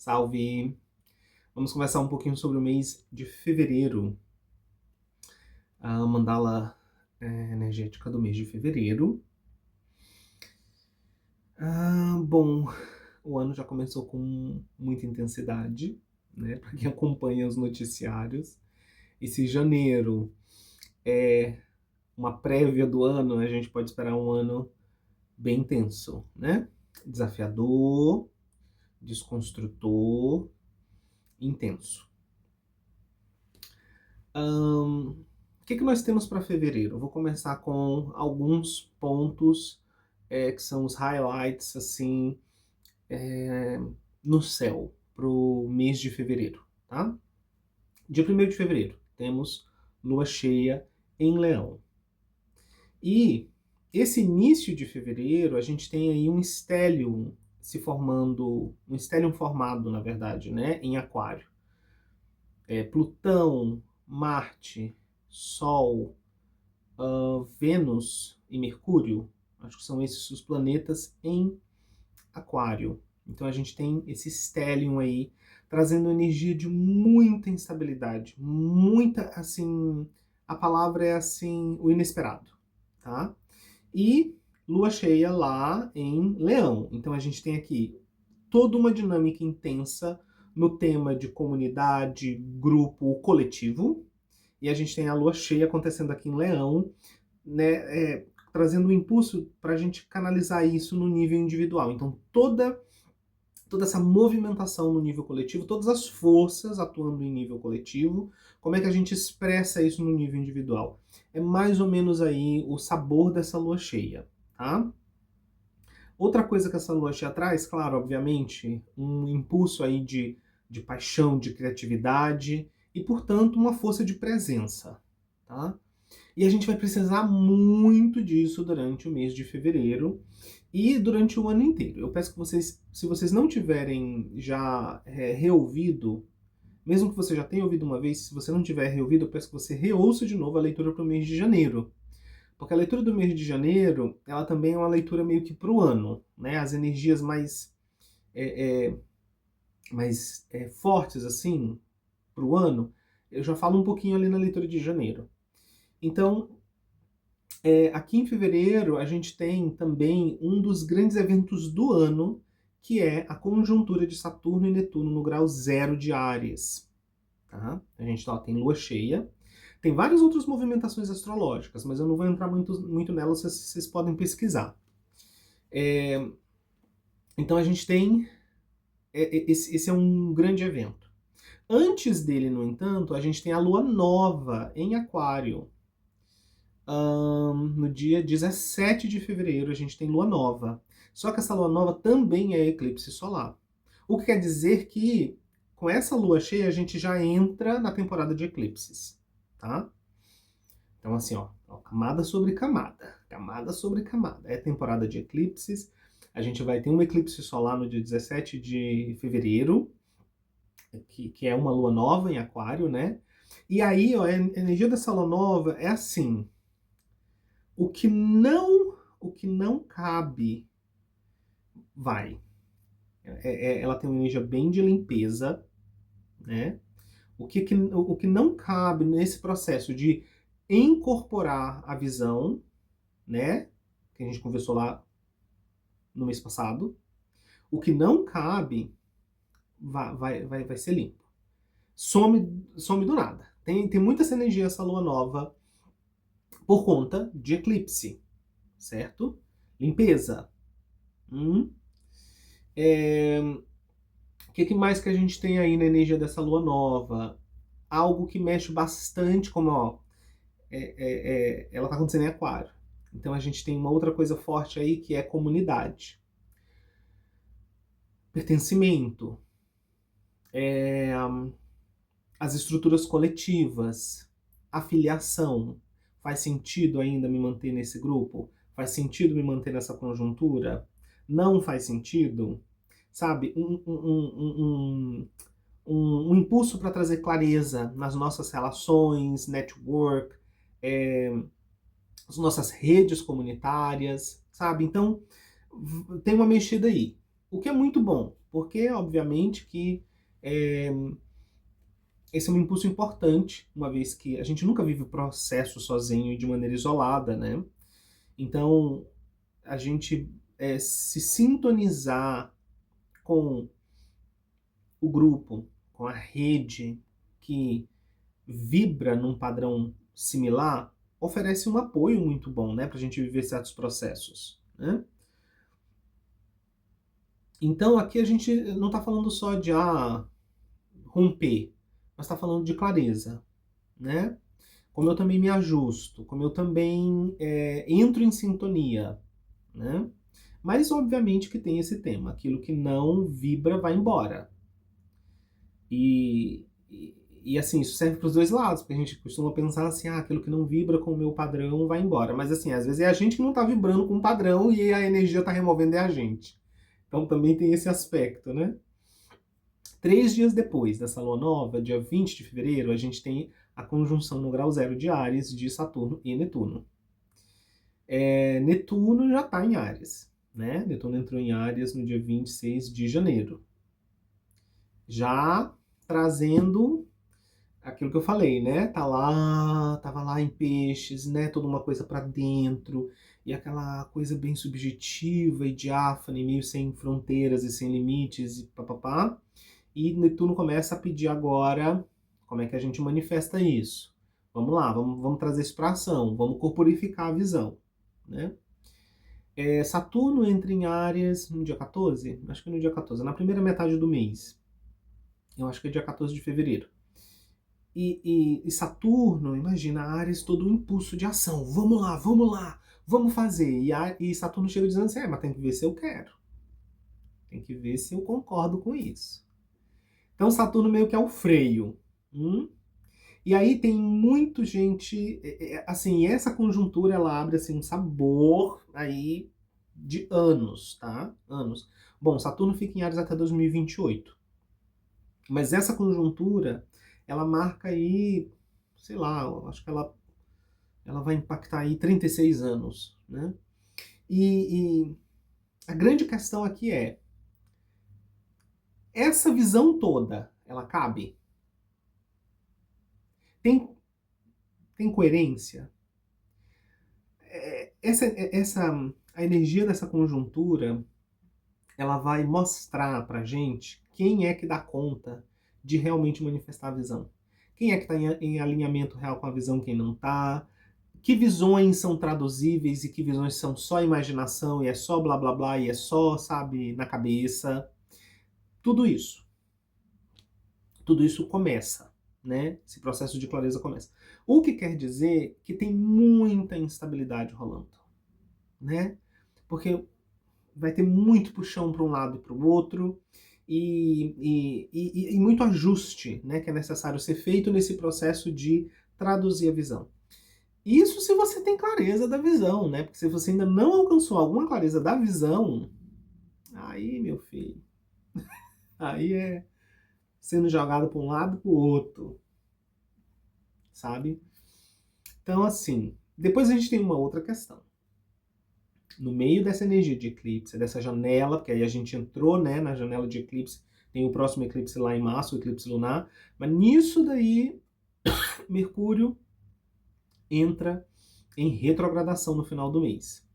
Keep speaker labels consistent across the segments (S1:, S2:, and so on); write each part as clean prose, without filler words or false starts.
S1: Salve! Vamos conversar um pouquinho sobre o mês de fevereiro. A mandala energética do mês de fevereiro. Bom, o ano já começou com muita intensidade, né? Para quem acompanha os noticiários. E se janeiro é uma prévia do ano, a gente pode esperar um ano bem intenso, né? Desafiador, desconstrutor, intenso. O que nós temos para fevereiro? Eu vou começar com alguns pontos que são os highlights assim no céu para o mês de fevereiro, tá? Dia 1º de fevereiro temos lua cheia em Leão. E esse início de fevereiro a gente tem aí um stellium se formando, um stellium formado na verdade, né, em Aquário. Plutão, Marte, Sol, Vênus e Mercúrio, acho que são esses os planetas em Aquário. Então a gente tem esse stellium aí, trazendo energia de muita instabilidade, muita, assim, a palavra é assim, o inesperado, tá? E lua cheia lá em Leão. Então a gente tem aqui toda uma dinâmica intensa no tema de comunidade, grupo, coletivo. E a gente tem a lua cheia acontecendo aqui em Leão, né, trazendo um impulso para a gente canalizar isso no nível individual. Então toda essa movimentação no nível coletivo, todas as forças atuando em nível coletivo, como é que a gente expressa isso no nível individual? É mais ou menos aí o sabor dessa lua cheia, tá? Outra coisa que essa lua cheia traz, claro, obviamente, um impulso aí de paixão, de criatividade e, portanto, uma força de presença, tá? E a gente vai precisar muito disso durante o mês de fevereiro e durante o ano inteiro. Eu peço que vocês, se vocês não tiverem já reouvido, mesmo que você já tenha ouvido uma vez, se você não tiver reouvido, eu peço que você reouça de novo a leitura para o mês de janeiro. Porque a leitura do mês de janeiro, ela também é uma leitura meio que para o ano, né? As energias mais fortes, assim, para o ano, eu já falo um pouquinho ali na leitura de janeiro. Então, aqui em fevereiro, a gente tem também um dos grandes eventos do ano, que é a conjuntura de Saturno e Netuno no grau 0 de Áries. Tá? A gente tem lua cheia. Tem várias outras movimentações astrológicas, mas eu não vou entrar muito nelas, vocês podem pesquisar. Então a gente tem... esse é um grande evento. Antes dele, no entanto, a gente tem a lua nova em Aquário. No dia 17 de fevereiro a gente tem lua nova. Só que essa lua nova também é eclipse solar. O que quer dizer que com essa lua cheia a gente já entra na temporada de eclipses, tá? Então assim, ó, camada sobre camada, camada sobre camada. É temporada de eclipses. A gente vai ter um eclipse solar no dia 17 de fevereiro, que é uma lua nova em Aquário, né? E aí, ó, a energia dessa lua nova é assim: o que não cabe, vai. Ela tem uma energia bem de limpeza, né? O que não cabe nesse processo de incorporar a visão, né? Que a gente conversou lá no mês passado. O que não cabe vai ser limpo. Some do nada. Tem muita essa energia, essa lua nova, por conta de eclipse, certo? Limpeza. O que mais que a gente tem aí na energia dessa lua nova? Algo que mexe bastante, como ó, ela está acontecendo em Aquário. Então a gente tem uma outra coisa forte aí que é comunidade. Pertencimento. As estruturas coletivas. Afiliação. Faz sentido ainda me manter nesse grupo? Faz sentido me manter nessa conjuntura? Não faz sentido? Sabe? Um impulso para trazer clareza nas nossas relações, network, as nossas redes comunitárias, sabe? Então, tem uma mexida aí. O que é muito bom, Porque, obviamente, que esse é um impulso importante, uma vez que a gente nunca vive o processo sozinho e de maneira isolada, né? Então, a gente se sintonizar com o grupo, com a rede que vibra num padrão similar, oferece um apoio muito bom, né, para a gente viver certos processos, né? Então aqui a gente não está falando só de romper, mas está falando de clareza, né? Como eu também me ajusto, como eu também entro em sintonia, né? Mas obviamente que tem esse tema, aquilo que não vibra vai embora. E assim, isso serve para os dois lados, porque a gente costuma pensar assim, aquilo que não vibra com o meu padrão vai embora. Mas assim, às vezes é a gente que não está vibrando com o padrão e a energia está removendo a gente. Então também tem esse aspecto, né? 3 dias depois dessa lua nova, dia 20 de fevereiro, a gente tem a conjunção no grau zero de Áries de Saturno e Netuno. Netuno já está em Áries, né? Netuno entrou em Áries no dia 26 de janeiro. Já trazendo aquilo que eu falei, né? Tava lá em Peixes, né? Toda uma coisa para dentro, e aquela coisa bem subjetiva e diáfane, meio sem fronteiras e sem limites, e papapá. E Netuno começa a pedir agora como é que a gente manifesta isso. Vamos lá, vamos trazer isso para ação, vamos corporificar a visão, né? Saturno entra em Áries no dia 14, acho que no dia 14, na primeira metade do mês. Eu acho que é dia 14 de fevereiro. E Saturno, imagina, Áries, todo um impulso de ação. Vamos lá, vamos fazer. E Saturno chega dizendo assim, mas tem que ver se eu quero. Tem que ver se eu concordo com isso. Então Saturno meio que é o freio. E aí tem muito gente, assim, essa conjuntura ela abre assim, um sabor aí de anos, tá? Anos. Bom, Saturno fica em Áries até 2028. Mas essa conjuntura, ela marca aí, sei lá, eu acho que ela vai impactar aí 36 anos, né? E a grande questão aqui essa visão toda, ela cabe? Tem coerência? A energia dessa conjuntura, ela vai mostrar pra gente quem é que dá conta de realmente manifestar a visão. Quem é que está em alinhamento real com a visão, quem não está. Que visões são traduzíveis e que visões são só imaginação e é só blá blá blá e é só, sabe, na cabeça. Tudo isso. Tudo isso começa, né? Esse processo de clareza começa. O que quer dizer que tem muita instabilidade rolando, né? Porque vai ter muito puxão para um lado e para o outro e muito ajuste, né, que é necessário ser feito nesse processo de traduzir a visão. Isso se você tem clareza da visão, né? Porque se você ainda não alcançou alguma clareza da visão, aí, meu filho, aí é sendo jogado para um lado e para o outro, sabe? Então, assim, depois a gente tem uma outra questão. No meio dessa energia de eclipse, dessa janela, porque aí a gente entrou, né, na janela de eclipse, tem o próximo eclipse lá em março, o eclipse lunar, mas nisso daí, Mercúrio entra em retrogradação no final do mês.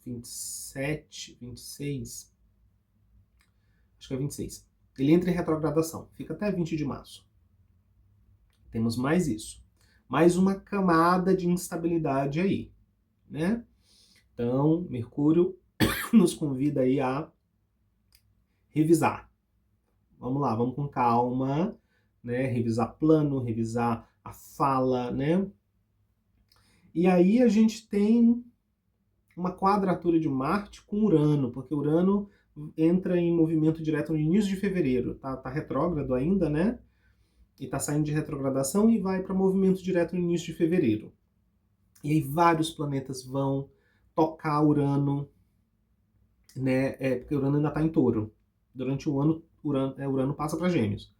S1: 27, 26, acho que é 26. Ele entra em retrogradação, fica até 20 de março. Temos mais isso. Mais uma camada de instabilidade aí, né? Então, Mercúrio nos convida aí a revisar. Vamos lá, vamos com calma, né? Revisar plano, revisar a fala, né? E aí a gente tem uma quadratura de Marte com Urano, porque Urano entra em movimento direto no início de fevereiro, tá retrógrado ainda, né? E tá saindo de retrogradação e vai para movimento direto no início de fevereiro. E aí vários planetas vão tocar Urano, né? Porque Urano ainda está em Touro. Durante o ano, Urano passa para Gêmeos.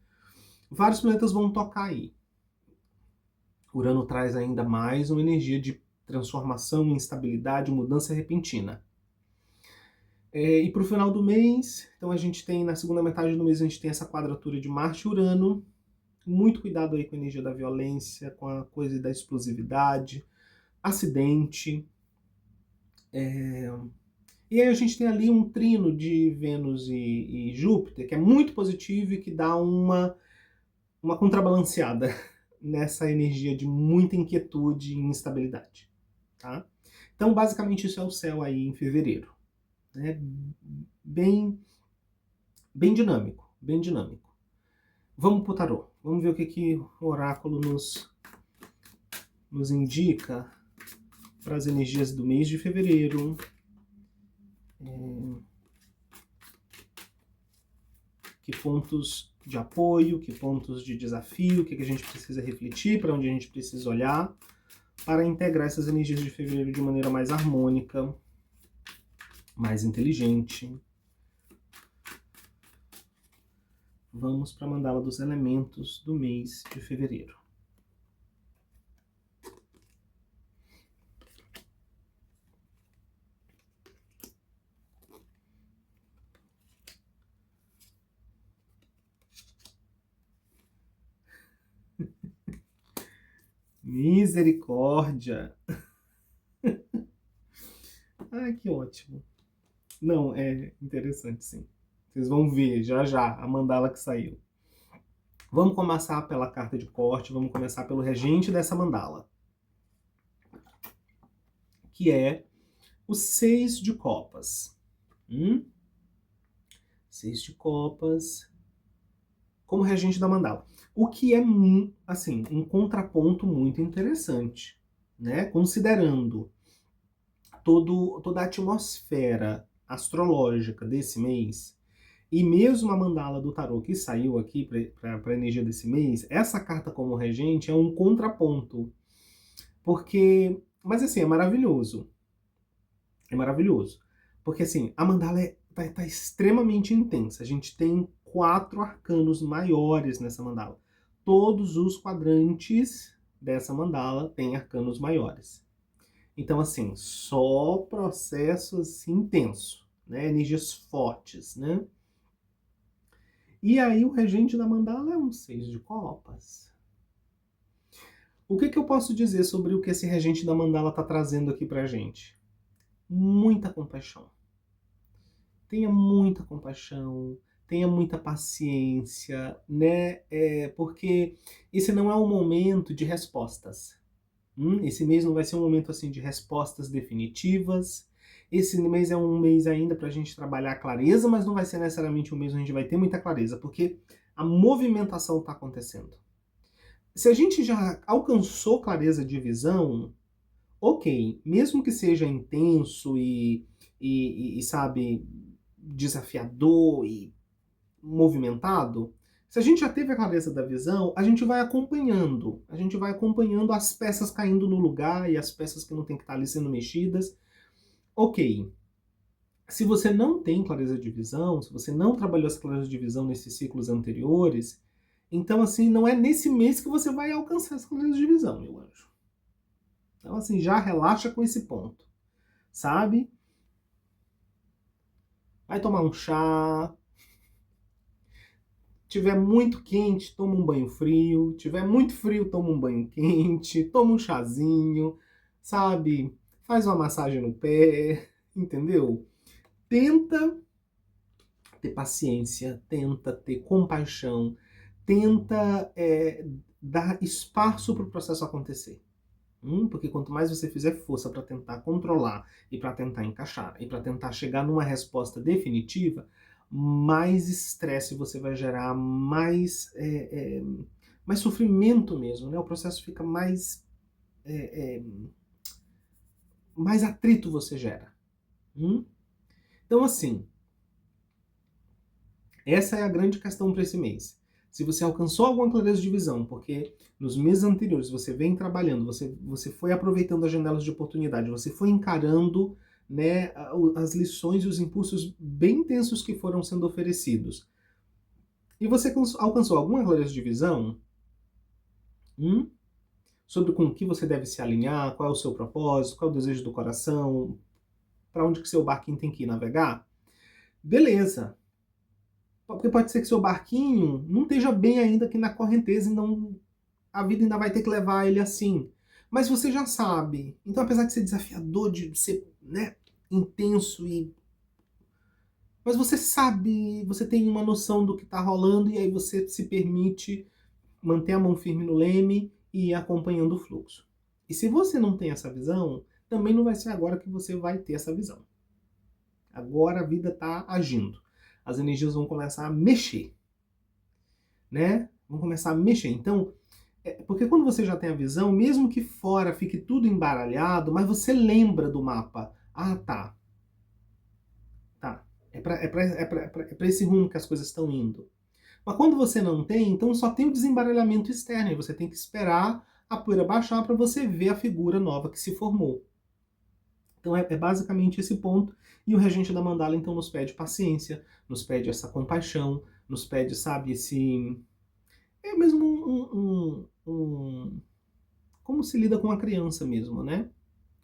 S1: Vários planetas vão tocar aí. Urano traz ainda mais uma energia de transformação, instabilidade, mudança repentina. E para o final do mês, então a gente tem, na segunda metade do mês, a gente tem essa quadratura de Marte e Urano. Muito cuidado aí com a energia da violência, com a coisa da explosividade, acidente. E aí a gente tem ali um trino de Vênus e Júpiter, que é muito positivo e que dá uma contrabalanceada nessa energia de muita inquietude e instabilidade. Tá? Então, basicamente, isso é o céu aí em fevereiro. Né? Bem, bem dinâmico, bem dinâmico. Vamos pro tarô. Vamos ver o que o oráculo nos indica para as energias do mês de fevereiro. Que pontos de apoio, que pontos de desafio, o que a gente precisa refletir, para onde a gente precisa olhar, para integrar essas energias de fevereiro de maneira mais harmônica, mais inteligente. Vamos para a mandala dos elementos do mês de fevereiro. Misericórdia! Ai, que ótimo. Não, é interessante, sim. Vocês vão ver já já a mandala que saiu. Vamos começar pela carta de corte, vamos começar pelo regente dessa mandala, que é o 6 de copas. 6 de copas como regente da mandala. O que é, assim, um contraponto muito interessante, né? Considerando toda a atmosfera astrológica desse mês, e mesmo a mandala do tarô que saiu aqui para a energia desse mês, essa carta como regente é um contraponto. Porque, mas assim, é maravilhoso. É maravilhoso. Porque assim, a mandala tá extremamente intensa. A gente tem 4 arcanos maiores nessa mandala. Todos os quadrantes dessa mandala têm arcanos maiores. Então, assim, só processo assim, intenso, né? Energias fortes, né? E aí o regente da mandala é um 6 de copas. O que eu posso dizer sobre o que esse regente da mandala está trazendo aqui pra gente? Muita compaixão. Tenha muita compaixão, tenha muita paciência, né? Porque esse não é um momento de respostas. Esse mês não vai ser um momento assim de respostas definitivas. Esse mês é um mês ainda para a gente trabalhar a clareza, mas não vai ser necessariamente um mês onde a gente vai ter muita clareza, porque a movimentação está acontecendo. Se a gente já alcançou clareza de visão, ok, mesmo que seja intenso e sabe, desafiador e movimentado, se a gente já teve a clareza da visão, a gente vai acompanhando. A gente vai acompanhando as peças caindo no lugar e as peças que não tem que estar ali sendo mexidas. Ok. Se você não tem clareza de visão, se você não trabalhou essa clareza de visão nesses ciclos anteriores, então, assim, não é nesse mês que você vai alcançar essa clareza de visão, meu anjo. Então, assim, já relaxa com esse ponto, sabe? Vai tomar um chá. Tiver muito quente, toma um banho frio. Tiver muito frio, toma um banho quente. Toma um chazinho, sabe? Faz uma massagem no pé, entendeu? Tenta ter paciência, tenta ter compaixão, tenta dar espaço para o processo acontecer. Porque quanto mais você fizer força para tentar controlar e para tentar encaixar e para tentar chegar numa resposta definitiva, mais estresse você vai gerar, mais sofrimento mesmo, né? O processo fica mais atrito você gera. Então, assim, essa é a grande questão para esse mês. Se você alcançou alguma clareza de visão, porque nos meses anteriores você vem trabalhando, você foi aproveitando as janelas de oportunidade, você foi encarando, né, as lições e os impulsos bem intensos que foram sendo oferecidos, e você alcançou alguma clareza de visão sobre com o que você deve se alinhar, qual é o seu propósito, qual é o desejo do coração, para onde que seu barquinho tem que ir navegar, beleza. Porque pode ser que seu barquinho não esteja bem ainda aqui na correnteza e não, a vida ainda vai ter que levar ele assim. Mas você já sabe. Então, apesar de ser desafiador, de ser, né, intenso mas você sabe, você tem uma noção do que está rolando e aí você se permite manter a mão firme no leme e ir acompanhando o fluxo. E se você não tem essa visão, também não vai ser agora que você vai ter essa visão. Agora a vida está agindo. As energias vão começar a mexer, né? Vão começar a mexer. Então, porque quando você já tem a visão, mesmo que fora fique tudo embaralhado, mas você lembra do mapa. Ah, tá. Tá. É para esse rumo que as coisas estão indo. Mas quando você não tem, então só tem o desembaralhamento externo. E você tem que esperar a poeira baixar para você ver a figura nova que se formou. Então é basicamente esse ponto. E o regente da mandala então nos pede paciência, nos pede essa compaixão, nos pede, sabe, esse... É mesmo como se lida com a criança mesmo, né?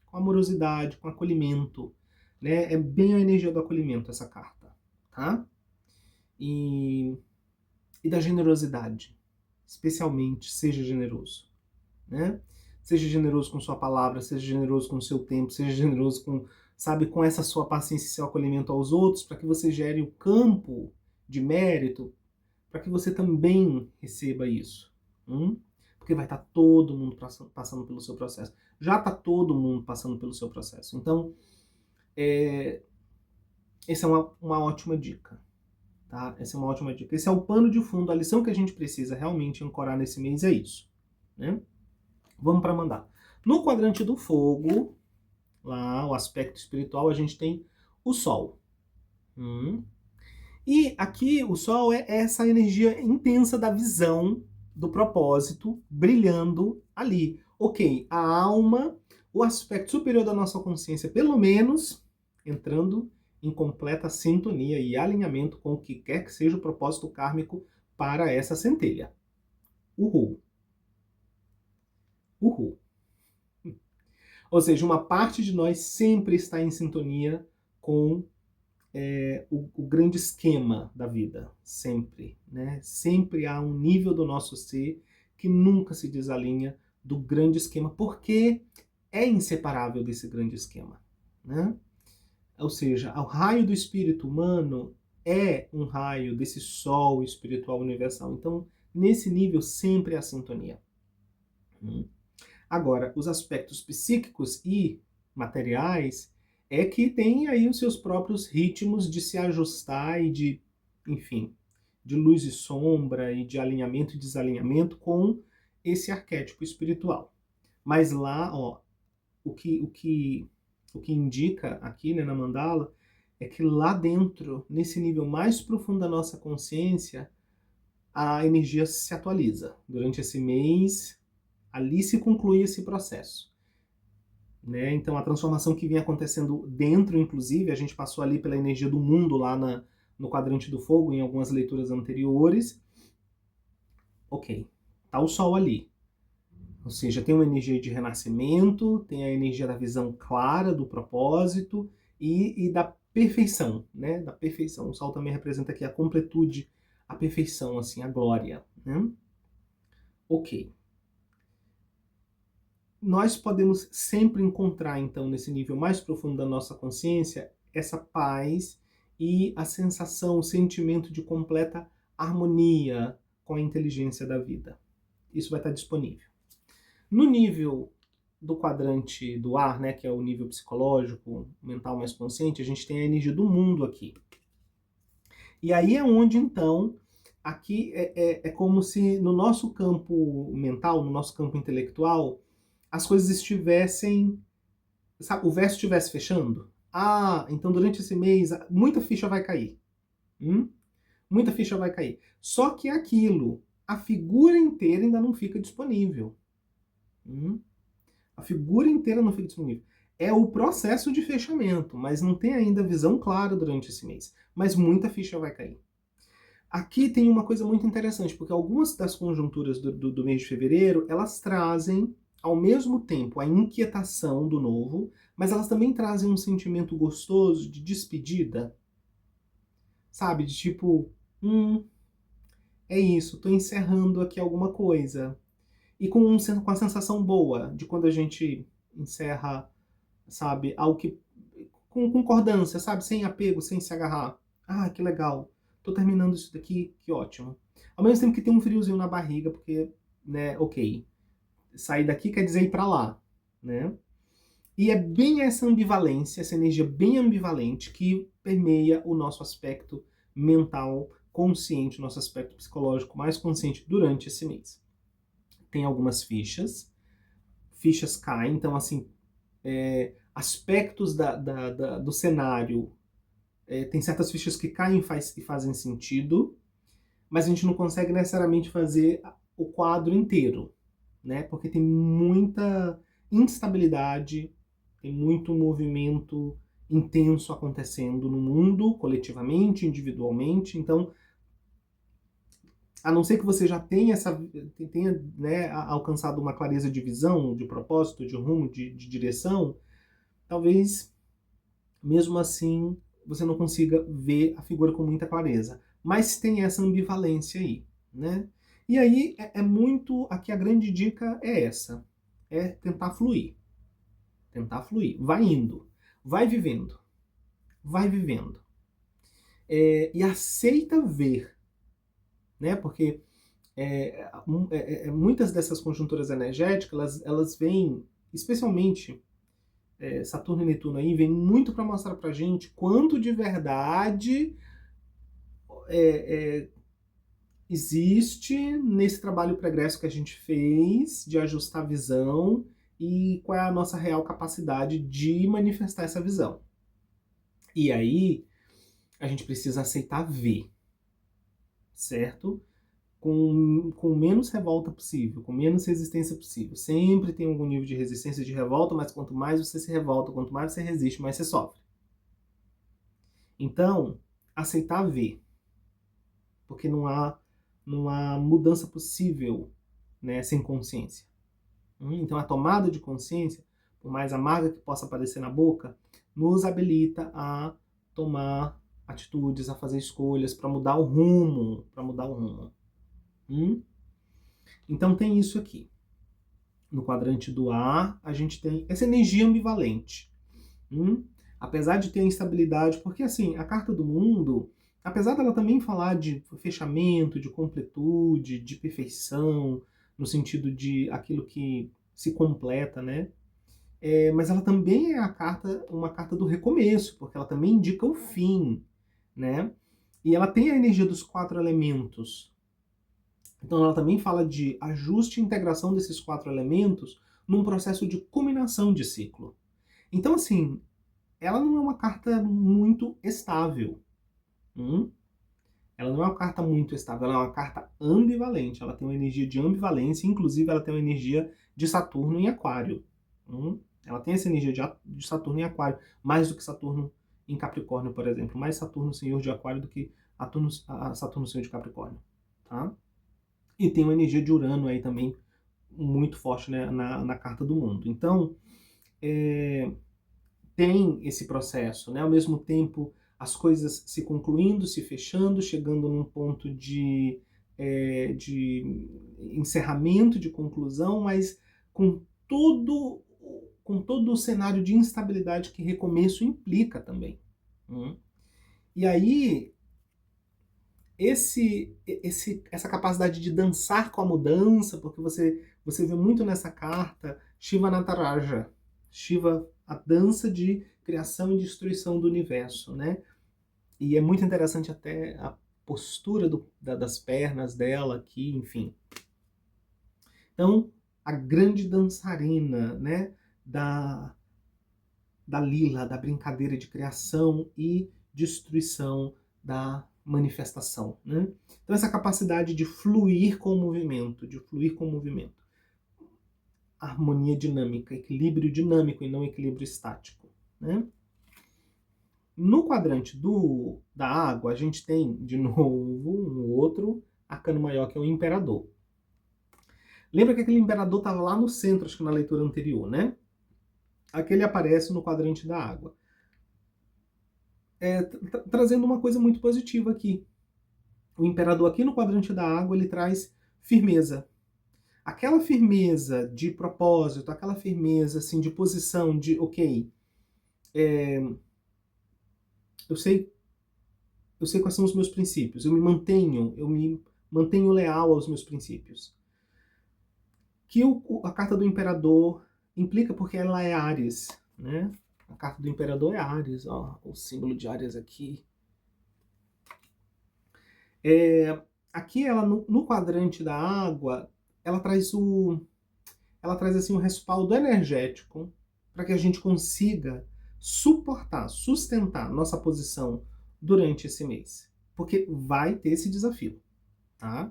S1: Com amorosidade, com acolhimento, né? É bem a energia do acolhimento essa carta, tá? E da generosidade, especialmente, seja generoso, né? Seja generoso com sua palavra, seja generoso com o seu tempo, seja generoso com, sabe, com essa sua paciência e seu acolhimento aos outros, para que você gere o campo de mérito, para que você também receba isso. Porque vai estar todo mundo passando pelo seu processo. Já está todo mundo passando pelo seu processo. Então, essa é uma ótima dica. Tá? Essa é uma ótima dica. Esse é o pano de fundo. A lição que a gente precisa realmente ancorar nesse mês é isso. Né? Vamos para mandar. No quadrante do fogo, lá, o aspecto espiritual, a gente tem o Sol. E aqui o Sol é essa energia intensa da visão, do propósito, brilhando ali. Ok, a alma, o aspecto superior da nossa consciência, pelo menos, entrando em completa sintonia e alinhamento com o que quer que seja o propósito kármico para essa centelha. Uhul. Uhul. Ou seja, uma parte de nós sempre está em sintonia com o grande esquema da vida. Sempre. Né? Sempre há um nível do nosso ser que nunca se desalinha do grande esquema, porque é inseparável desse grande esquema. Né? Ou seja, o raio do espírito humano é um raio desse sol espiritual universal. Então, nesse nível, sempre há sintonia. Agora, os aspectos psíquicos e materiais é que tem aí os seus próprios ritmos de se ajustar e de, enfim, de luz e sombra e de alinhamento e desalinhamento com esse arquétipo espiritual. Mas lá, ó, o que indica aqui, né, na mandala é que lá dentro, nesse nível mais profundo da nossa consciência, a energia se atualiza. Durante esse mês, ali se conclui esse processo. Né? Então, a transformação que vinha acontecendo dentro, inclusive, a gente passou ali pela energia do mundo lá no quadrante do fogo, em algumas leituras anteriores. Ok, tá o Sol ali. Ou seja, tem uma energia de renascimento, tem a energia da visão clara, do propósito e da perfeição, né? Da perfeição. O Sol também representa aqui a completude, a perfeição, assim, a glória. Né? Ok. Nós podemos sempre encontrar, então, nesse nível mais profundo da nossa consciência, essa paz e a sensação, o sentimento de completa harmonia com a inteligência da vida. Isso vai estar disponível. No nível do quadrante do ar, né, que é o nível psicológico, mental mais consciente, a gente tem a energia do mundo aqui. E aí é onde, então, aqui é como se no nosso campo mental, no nosso campo intelectual, as coisas estivessem, sabe, o verso estivesse fechando. Ah, então durante esse mês muita ficha vai cair. Muita ficha vai cair. Só que aquilo, a figura inteira ainda não fica disponível. A figura inteira não fica disponível. É o processo de fechamento, mas não tem ainda visão clara durante esse mês. Mas muita ficha vai cair. Aqui tem uma coisa muito interessante, porque algumas das conjunturas do mês de fevereiro, elas trazem, ao mesmo tempo, a inquietação do novo, mas elas também trazem um sentimento gostoso de despedida. sabe? De tipo, é isso, tô encerrando aqui alguma coisa. E com a sensação boa de quando a gente encerra, sabe, algo que com concordância, sabe, sem apego, sem se agarrar. Ah, que legal. Tô terminando isso daqui, que ótimo. Ao mesmo tempo que tem um friozinho na barriga, porque, né, ok, sair daqui quer dizer ir pra lá, né? E é bem essa ambivalência, essa energia bem ambivalente que permeia o nosso aspecto mental consciente, o nosso aspecto psicológico mais consciente durante esse mês. Tem algumas fichas caem, então assim, aspectos do cenário, tem certas fichas que caem e fazem sentido, mas a gente não consegue necessariamente fazer o quadro inteiro, né? Porque tem muita instabilidade, tem muito movimento intenso acontecendo no mundo, coletivamente, individualmente. Então, a não ser que você já tenha, né, alcançado uma clareza de visão, de propósito, de rumo, de direção, talvez, mesmo assim, você não consiga ver a figura com muita clareza. Mas tem essa ambivalência aí, né? E aí é muito... Aqui a grande dica é essa. É tentar fluir. Tentar fluir. Vai indo. Vai vivendo. Vai vivendo. E aceita ver, né? Porque muitas dessas conjunturas energéticas, elas vêm, especialmente Saturno e Netuno aí, vem muito para mostrar pra gente quanto de verdade existe nesse trabalho pregresso que a gente fez de ajustar a visão e qual é a nossa real capacidade de manifestar essa visão. E aí, a gente precisa aceitar ver, certo? Com menos revolta possível, com menos resistência possível. Sempre tem algum nível de resistência e de revolta, mas quanto mais você se revolta, quanto mais você resiste, mais você sofre. Então, aceitar ver. Porque não há mudança possível, né, sem consciência. Então, a tomada de consciência, por mais amarga que possa parecer na boca, nos habilita a tomar atitudes, a fazer escolhas para mudar o rumo, Então tem isso aqui. No quadrante do ar, a gente tem essa energia ambivalente. Apesar de ter instabilidade, porque assim, a carta do mundo, apesar dela também falar de fechamento, de completude, de perfeição, no sentido de aquilo que se completa, né? Mas ela também é uma carta do recomeço, porque ela também indica o fim, né? E ela tem a energia dos 4 elementos. Então ela também fala de ajuste e integração desses 4 elementos num processo de culminação de ciclo. Então, assim, ela não é uma carta muito estável. Ela não é uma carta muito estável, ela é uma carta ambivalente. Ela tem uma energia de ambivalência, inclusive ela tem uma energia de Saturno em Aquário. Ela tem essa energia de Saturno em Aquário, mais do que Saturno em Capricórnio, por exemplo. Mais Saturno senhor de Aquário do que Saturno senhor de Capricórnio. Tá? E tem uma energia de Urano aí também muito forte, né, na carta do mundo. Então, tem esse processo, né? Ao mesmo tempo, as coisas se concluindo, se fechando, chegando num ponto de encerramento, de conclusão, mas com todo, com todo o cenário de instabilidade que recomeço implica também. E aí, essa capacidade de dançar com a mudança, porque você vê muito nessa carta Shiva Nataraja, Shiva, a dança de criação e destruição do universo, né? E é muito interessante até a postura das pernas dela aqui, enfim. Então, a grande dançarina, né, da lila, da brincadeira de criação e destruição da manifestação, né? Então essa capacidade de fluir com o movimento, harmonia dinâmica, equilíbrio dinâmico e não equilíbrio estático, né? No quadrante da água, a gente tem, de novo, um outro arcano maior, que é o Imperador. Lembra que aquele Imperador estava lá no centro, acho que na leitura anterior, né? Aquele aparece no quadrante da água. trazendo uma coisa muito positiva aqui. O imperador aqui no quadrante da água, ele traz firmeza. Aquela firmeza de propósito, aquela firmeza assim, de posição, de ok, eu sei, eu sei quais são os meus princípios, eu me mantenho leal aos meus princípios. Que a carta do imperador implica porque ela é Áries, né? A carta do imperador é Áries, ó, o símbolo de Áries aqui. Aqui ela no quadrante da água, ela traz assim um respaldo energético para que a gente consiga sustentar nossa posição durante esse mês, porque vai ter esse desafio, tá?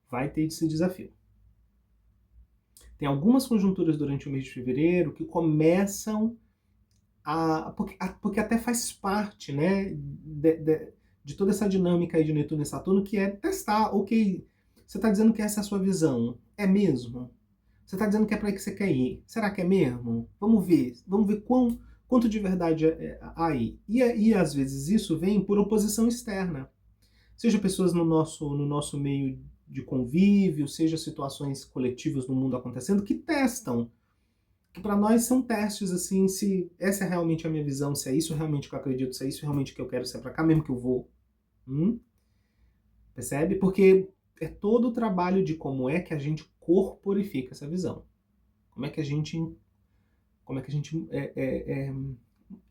S1: Vai ter esse desafio. Tem algumas conjunturas durante o mês de fevereiro que começam porque até faz parte, né, de toda essa dinâmica aí de Netuno e Saturno, que é testar, ok, você está dizendo que essa é a sua visão, é mesmo? Você está dizendo que é para aí que você quer ir, será que é mesmo? Vamos ver quanto de verdade há aí. E às vezes isso vem por oposição externa, seja pessoas no nosso meio de convívio, seja situações coletivas no mundo acontecendo, que testam, que para nós são testes, assim, se essa é realmente a minha visão, se é isso realmente que eu acredito, se é isso realmente que eu quero, se é para cá mesmo que eu vou. Percebe? Porque é todo o trabalho de como é que a gente corporifica essa visão. Como é que a gente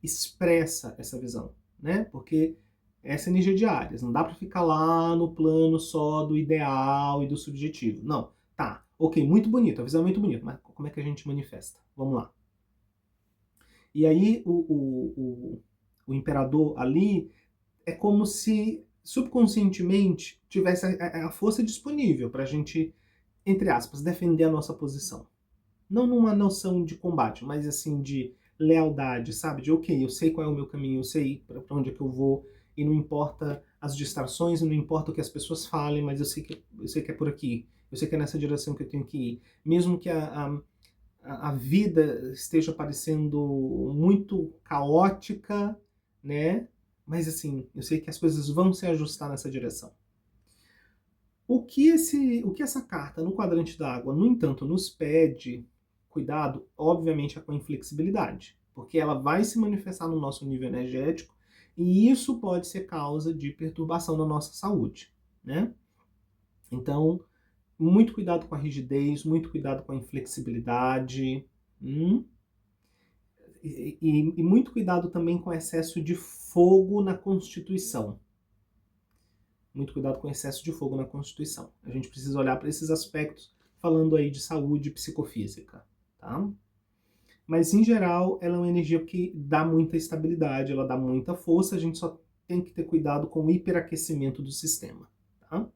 S1: expressa essa visão, né? Porque essa é energia de Áries, não dá para ficar lá no plano só do ideal e do subjetivo. Não, tá, ok, muito bonito, a visão é muito bonita, mas como é que a gente manifesta? Vamos lá. E aí o imperador ali é como se subconscientemente tivesse a força disponível para a gente, entre aspas, defender a nossa posição. Não numa noção de combate, mas assim de lealdade, sabe? De ok, eu sei qual é o meu caminho, eu sei para onde é que eu vou, e não importa as distrações, e não importa o que as pessoas falem, mas eu sei que é por aqui, eu sei que é nessa direção que eu tenho que ir. Mesmo que a vida esteja parecendo muito caótica, né? Mas assim, eu sei que as coisas vão se ajustar nessa direção. O que essa carta no quadrante da água, no entanto, nos pede cuidado, obviamente, é com a inflexibilidade, porque ela vai se manifestar no nosso nível energético e isso pode ser causa de perturbação na nossa saúde, né? Então, muito cuidado com a rigidez, muito cuidado com a inflexibilidade, e muito cuidado também com o excesso de fogo na Constituição. Muito cuidado com o excesso de fogo na Constituição. A gente precisa olhar para esses aspectos, falando aí de saúde psicofísica, tá? Mas, em geral, ela é uma energia que dá muita estabilidade, ela dá muita força, a gente só tem que ter cuidado com o hiperaquecimento do sistema, tá?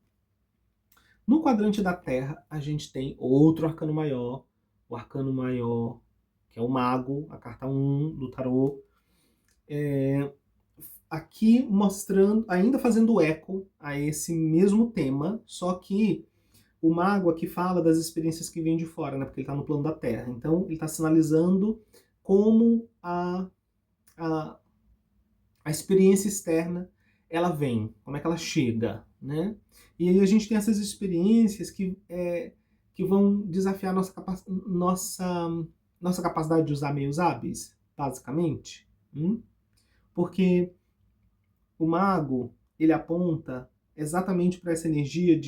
S1: No quadrante da Terra, a gente tem outro arcano maior, o arcano maior, que é o Mago, a carta 1 do tarô. Aqui mostrando, ainda fazendo eco a esse mesmo tema, só que o Mago aqui fala das experiências que vêm de fora, né? Porque ele está no plano da Terra. Então, ele está sinalizando como a, a experiência externa ela vem, como é que ela chega, né? E aí a gente tem essas experiências que vão desafiar nossa capacidade de usar meios hábeis, basicamente. Porque o mago, ele aponta exatamente para essa energia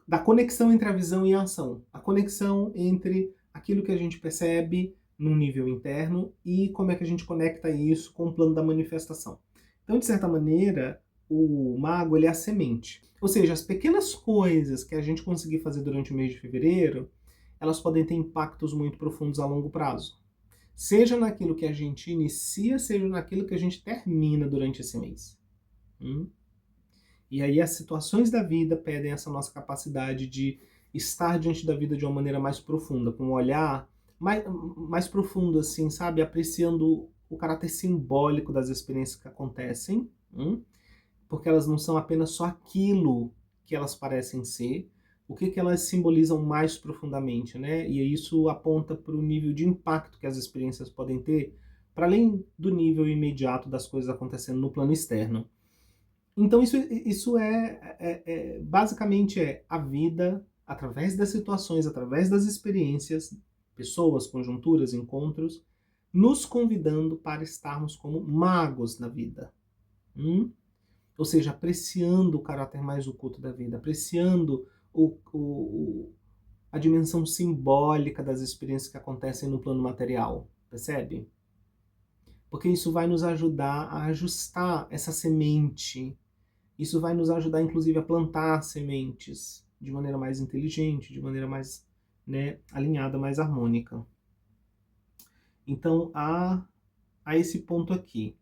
S1: da conexão entre a visão e a ação. A conexão entre aquilo que a gente percebe no nível interno e como é que a gente conecta isso com o plano da manifestação. Então, de certa maneira, o mago ele é a semente. Ou seja, as pequenas coisas que a gente conseguir fazer durante o mês de fevereiro, elas podem ter impactos muito profundos a longo prazo. Seja naquilo que a gente inicia, seja naquilo que a gente termina durante esse mês. E aí as situações da vida pedem essa nossa capacidade de estar diante da vida de uma maneira mais profunda, com um olhar mais profundo, assim, sabe? Apreciando o caráter simbólico das experiências que acontecem, porque elas não são apenas só aquilo que elas parecem ser, o que elas simbolizam mais profundamente, né? E isso aponta para o nível de impacto que as experiências podem ter para além do nível imediato das coisas acontecendo no plano externo. Então isso basicamente é a vida através das situações, através das experiências, pessoas, conjunturas, encontros, nos convidando para estarmos como magos na vida. Ou seja, apreciando o caráter mais oculto da vida, apreciando a dimensão simbólica das experiências que acontecem no plano material, percebe? Porque isso vai nos ajudar a ajustar essa semente. Isso vai nos ajudar, inclusive, a plantar sementes de maneira mais inteligente, de maneira mais, né, alinhada, mais harmônica. Então, há esse ponto aqui.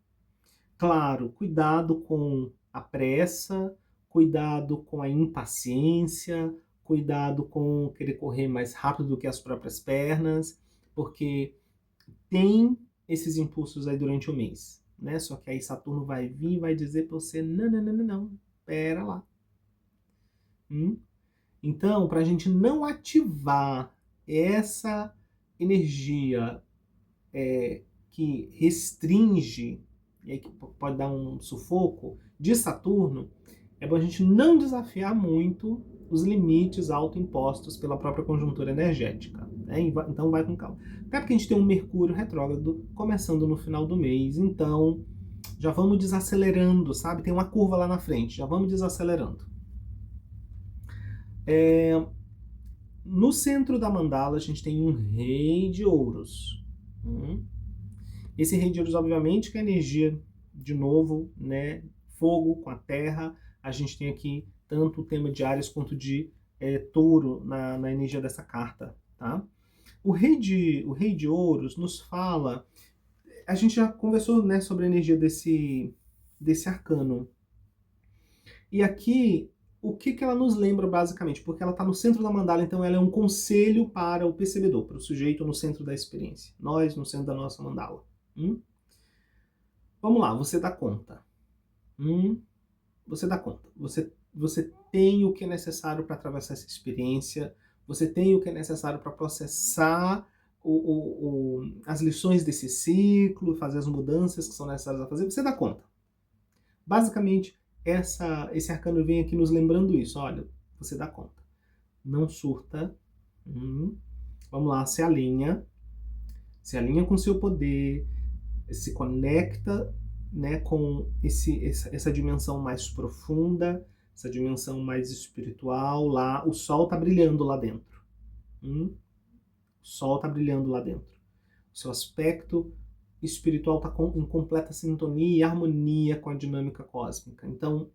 S1: Claro, cuidado com a pressa, cuidado com a impaciência, cuidado com querer correr mais rápido do que as próprias pernas, porque tem esses impulsos aí durante o mês, né? Só que aí Saturno vai vir e vai dizer para você, não, não, não, não, não, pera lá. Então, para a gente não ativar essa energia que restringe, e aí que pode dar um sufoco, de Saturno, é bom a gente não desafiar muito os limites autoimpostos pela própria conjuntura energética. Né? Então vai com calma. Até porque a gente tem um Mercúrio retrógrado começando no final do mês, então já vamos desacelerando, sabe? Tem uma curva lá na frente, já vamos desacelerando. No centro da mandala a gente tem um Rei de Ouros. Esse Rei de Ouros, obviamente, que é a energia, de novo, né, fogo com a terra. A gente tem aqui tanto o tema de Áries quanto de Touro na energia dessa carta. Tá? O Rei de Ouros nos fala... A gente já conversou, né, sobre a energia desse arcano. E aqui, o que ela nos lembra basicamente? Porque ela está no centro da mandala, então ela é um conselho para o percebedor, para o sujeito no centro da experiência. Nós no centro da nossa mandala. Vamos lá, você dá conta. Você dá conta. Você tem o que é necessário para atravessar essa experiência, você tem o que é necessário para processar as lições desse ciclo, fazer as mudanças que são necessárias a fazer, você dá conta. Basicamente, esse arcano vem aqui nos lembrando isso. Olha, você dá conta. Não surta. Vamos lá, se alinha com o seu poder, se conecta, né, com essa dimensão mais profunda, essa dimensão mais espiritual. Lá, o sol está brilhando lá dentro. O sol está brilhando lá dentro. O seu aspecto espiritual está em completa sintonia e harmonia com a dinâmica cósmica. Então,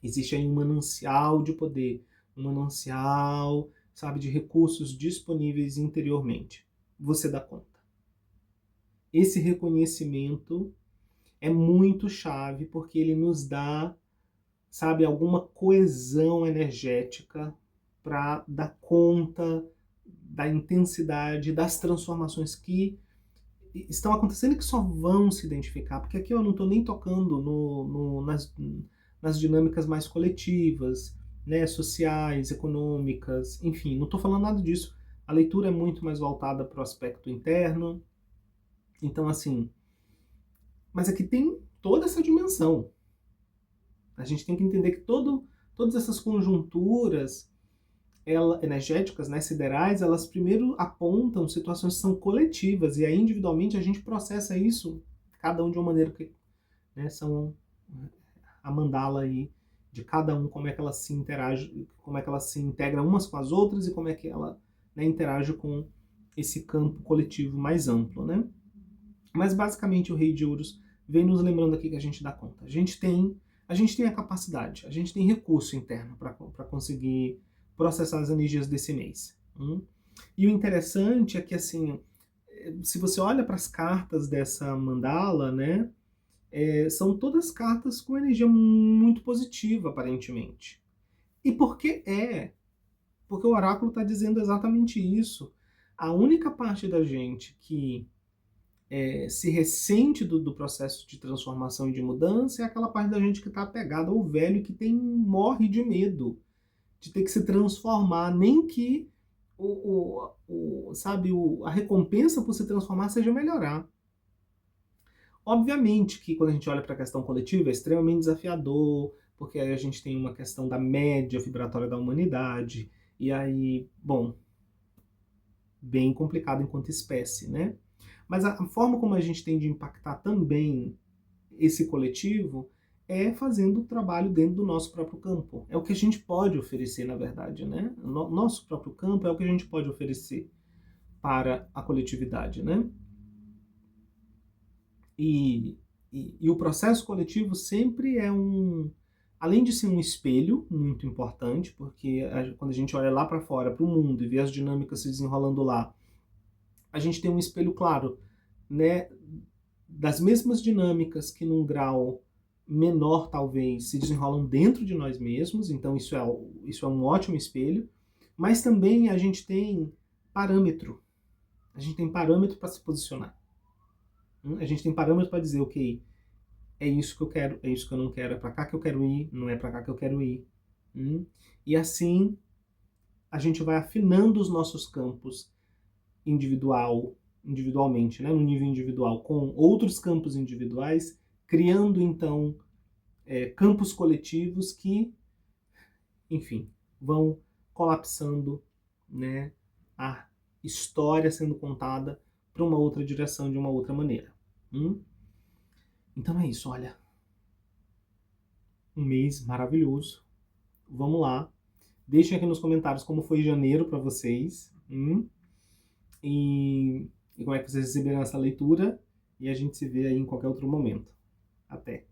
S1: existe aí um manancial de poder, um manancial, sabe, de recursos disponíveis interiormente. Você dá conta. Esse reconhecimento é muito chave porque ele nos dá, sabe, alguma coesão energética para dar conta da intensidade das transformações que estão acontecendo e que só vão se identificar. Porque aqui eu não estou nem tocando nas dinâmicas mais coletivas, né, sociais, econômicas, enfim, não estou falando nada disso. A leitura é muito mais voltada para o aspecto interno. Então, assim, mas aqui tem toda essa dimensão. A gente tem que entender que todas essas conjunturas energéticas, né, siderais, elas primeiro apontam situações que são coletivas, e aí individualmente a gente processa isso, cada um de uma maneira que, né, são a mandala aí de cada um, como é que ela se interage, como é que ela se integra umas com as outras e como é que ela, né, interage com esse campo coletivo mais amplo, né? Mas basicamente o Rei de Ouros vem nos lembrando aqui que a gente dá conta. A gente tem a capacidade, a gente tem recurso interno para conseguir processar as energias desse mês. E o interessante é que, assim, se você olha para as cartas dessa mandala, né, são todas cartas com energia muito positiva, aparentemente. E por que é? Porque o oráculo está dizendo exatamente isso. A única parte da gente que se ressente do processo de transformação e de mudança é aquela parte da gente que está apegada ao velho e que morre de medo de ter que se transformar, nem que sabe, a recompensa por se transformar seja melhorar. Obviamente que quando a gente olha para a questão coletiva é extremamente desafiador, porque aí a gente tem uma questão da média vibratória da humanidade, e aí, bom, bem complicado enquanto espécie, né? Mas a forma como a gente tem de impactar também esse coletivo é fazendo o trabalho dentro do nosso próprio campo. É o que a gente pode oferecer, na verdade, né? Nosso próprio campo é o que a gente pode oferecer para a coletividade, né? E, e o processo coletivo sempre é além de ser um espelho muito importante, porque quando a gente olha lá para fora, para o mundo, e vê as dinâmicas se desenrolando lá, a gente tem um espelho claro, né, das mesmas dinâmicas que num grau menor, talvez, se desenrolam dentro de nós mesmos, então isso é um ótimo espelho, mas também a gente tem parâmetro, a gente tem parâmetro para se posicionar. A gente tem parâmetro para dizer, ok, é isso que eu quero, é isso que eu não quero, é para cá que eu quero ir, não é para cá que eu quero ir. E assim a gente vai afinando os nossos campos individualmente, né, no nível individual, com outros campos individuais, criando então campos coletivos que, enfim, vão colapsando, né, a história sendo contada para uma outra direção, de uma outra maneira. Então é isso, olha, um mês maravilhoso. Vamos lá. Deixem aqui nos comentários como foi janeiro para vocês. E como é que vocês receberam essa leitura. E a gente se vê aí em qualquer outro momento. Até!